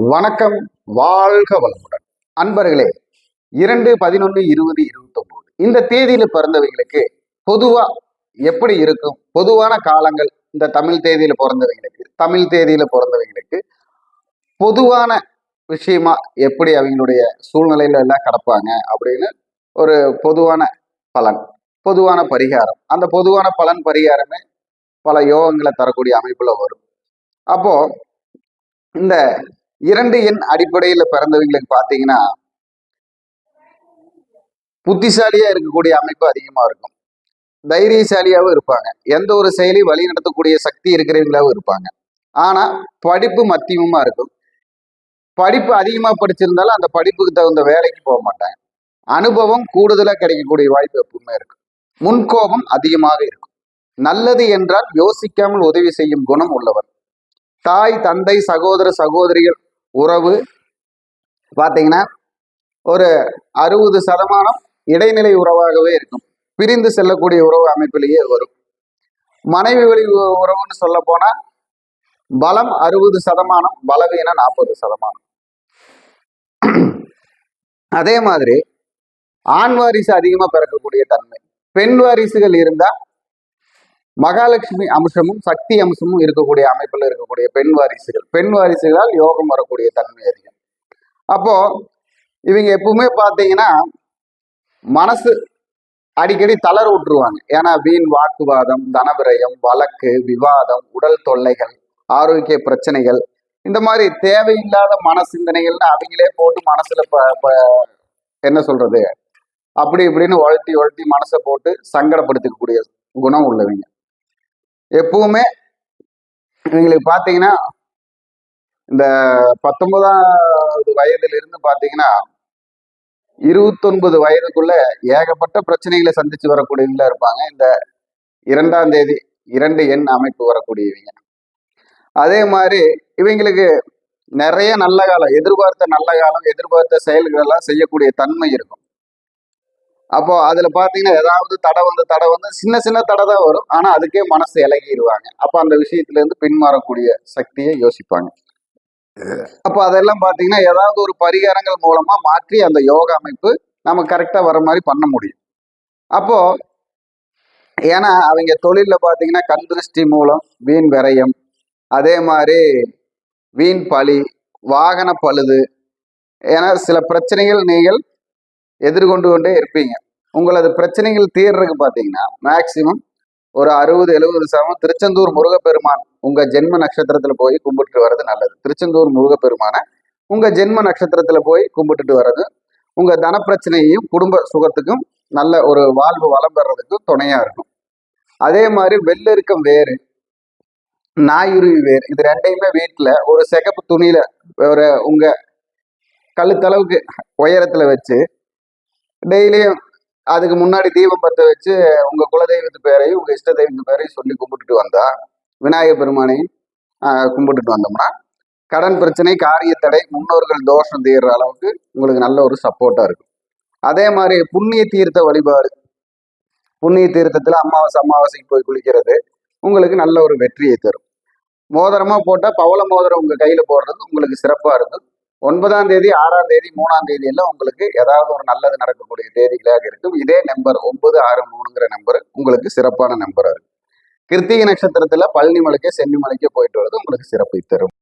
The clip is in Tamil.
வணக்கம், வாழ்க வளமுடன். அன்பர்களே, 2/11/2029 இந்த தேதியில பிறந்தவங்களுக்கு பொதுவா எப்படி இருக்கும்? பொதுவான காலங்கள் இந்த தமிழ் தேதியில பிறந்தவங்களுக்கு பொதுவான விஷயமா எப்படி அவங்களுடைய சூழ்நிலையில எல்லாம் கடப்பாங்க அப்படின்னு ஒரு பொதுவான பலன், பொதுவான பரிகாரம். அந்த பொதுவான பலன் பரிகாரமே பல யோகங்களை தரக்கூடிய அமைப்புல வரும். அப்போ இந்த 2 எண் அடிப்படையில் பிறந்தவங்களுக்கு பார்த்தீங்கன்னா புத்திசாலியா இருக்கக்கூடிய அமைப்பு அதிகமா இருக்கும். தைரியசாலியாகவும் இருப்பாங்க. எந்த ஒரு செயலையும் வழி நடத்தக்கூடிய சக்தி இருக்கிறவங்களாவும் இருப்பாங்க. ஆனா படிப்பு மத்தியமா இருக்கும். படிப்பு அதிகமா படிச்சிருந்தாலும் அந்த படிப்புக்கு தகுந்த வேலைக்கு போக மாட்டாங்க. அனுபவம் கூடுதலா கிடைக்கக்கூடிய வாய்ப்பு எப்பவுமே இருக்கு. முன்கோபம் அதிகமாக இருக்கும். நல்லது என்றால் யோசிக்காமல் உதவி செய்யும் குணம் உள்ளவர். தாய், தந்தை, சகோதர, சகோதரிகள் உறவு பார்த்தீங்கன்னா ஒரு 60% இடைநிலை உறவாகவே இருக்கும். பிரிந்து செல்லக்கூடிய உறவு அமைப்பிலேயே வரும். மனைவி வழி உறவுன்னு சொல்ல போனா பலம் 60%, பலவீனம் 40%. அதே மாதிரி ஆண் வாரிசு அதிகமா பிறக்கக்கூடிய தன்மை. பெண் வாரிசுகள் இருந்தா மகாலட்சுமி அம்சமும் சக்தி அம்சமும் இருக்கக்கூடிய அமைப்புல இருக்கக்கூடிய பெண் வாரிசுகளால் யோகம் வரக்கூடிய தன்மை அதிகம். அப்போ இவங்க எப்பவுமே பார்த்தீங்கன்னா மனசு அடிக்கடி தளர விட்டுருவாங்க. ஏன்னா வீண் வாக்குவாதம், தனவிரயம், வழக்கு, விவாதம், உடல் தொல்லைகள், ஆரோக்கிய பிரச்சனைகள், இந்த மாதிரி தேவையில்லாத மன சிந்தனைகள்னு அவங்களே போட்டு மனசுல என்ன சொல்றது அப்படி இப்படின்னு ஒழட்டி மனசை போட்டு சங்கடப்படுத்திக்கக்கூடிய குணம் உள்ளவங்க. எப்பவுமே இவங்களுக்கு பார்த்தீங்கன்னா இந்த 19வது வயதுல இருந்து பார்த்தீங்கன்னா 29 வயதுக்குள்ள ஏகப்பட்ட பிரச்சனைகளை சந்திச்சு வரக்கூடியவங்களா இருப்பாங்க. இந்த 2ஆம் தேதி 2 எண் அமைப்பு வரக்கூடியவங்க. அதே மாதிரி இவங்களுக்கு நிறைய நல்ல காலம், எதிர்பார்த்த செயல்கள் எல்லாம் செய்யக்கூடிய தன்மை இருக்கும். அப்போ அதுல பாத்தீங்கன்னா ஏதாவது தடை வந்து சின்ன சின்ன தடை தான் வரும். ஆனா அதுக்கே மனசு இலகிடுவாங்க. அப்ப அந்த விஷயத்துல இருந்து பின்மாறக்கூடிய சக்தியை யோசிப்பாங்க. அப்போ அதெல்லாம் பார்த்தீங்கன்னா ஏதாவது ஒரு பரிகாரங்கள் மூலமா மாற்றி அந்த யோகா அமைப்பு நம்ம கரெக்டாக வர மாதிரி பண்ண முடியும். அப்போ ஏன்னா அவங்க தொழில பார்த்தீங்கன்னா கண் திருஷ்டி மூலம் வீண் விரயம், அதே மாதிரி வீண் பழி, வாகன பழுது, ஏன்னா சில பிரச்சனைகள் நீங்கள் எதிர்கொண்டு கொண்டே இருப்பீங்க. உங்களது பிரச்சனைகள் தீர்றதுக்கு பார்த்தீங்கன்னா மேக்சிமம் ஒரு 60-70% திருச்செந்தூர் முருகப்பெருமான் உங்க ஜென்ம நட்சத்திரத்துல போய் கும்பிட்டுட்டு வர்றது நல்லது. திருச்செந்தூர் முருகப்பெருமான உங்க ஜென்ம நட்சத்திரத்துல போய் கும்பிட்டுட்டு வர்றது உங்க தன பிரச்சனையையும் குடும்ப சுகத்துக்கும் நல்ல ஒரு வாழ்வு வளம் பெறதுக்கும் துணையா இருக்கும். அதே மாதிரி வெள்ளெருக்கம் வேறு, நாயுருவி வேறு, இது ரெண்டையுமே வீட்டுல ஒரு சிகப்பு துணியில ஒரு உங்க கழுத்தளவுக்கு உயரத்துல வச்சு டெய்லியும் அதுக்கு முன்னாடி தீபம் பற்ற வச்சு உங்க குலதெய்வத்து பேரையும் உங்க இஷ்ட தெய்வத்து பேரையும் சொல்லி கும்பிட்டுட்டு வந்தா, விநாயகர் பெருமானையும் கும்பிட்டுட்டு வந்தோம்னா கடன் பிரச்சனை, காரிய தடை, முன்னோர்கள் தோஷம் தீர்ற அளவுக்கு உங்களுக்கு நல்ல ஒரு சப்போர்ட்டா இருக்கும். அதே மாதிரி புண்ணிய தீர்த்த வழிபாடு, புண்ணிய தீர்த்தத்துல அமாவாசைக்கு போய் குளிக்கிறது உங்களுக்கு நல்ல ஒரு வெற்றியை தரும். மோதிரமா போட்டா பவள மோதிரம் உங்க கையில போடுறது உங்களுக்கு சிறப்பா இருக்கும். 9ஆம் தேதி, 6ஆம் தேதி, 3ஆம் தேதி எல்லாம் உங்களுக்கு ஏதாவது ஒரு நல்லது நடக்கக்கூடிய தேதிகளாக இருக்கும். இதே நம்பர் 963ங்கிற நம்பர் உங்களுக்கு சிறப்பான நம்பரா இருக்கும். கிருத்திகை நட்சத்திரத்துல பழனி மலைக்கே சென்னி மலைக்கே போயிட்டு வர்றது உங்களுக்கு சிறப்பை தரும்.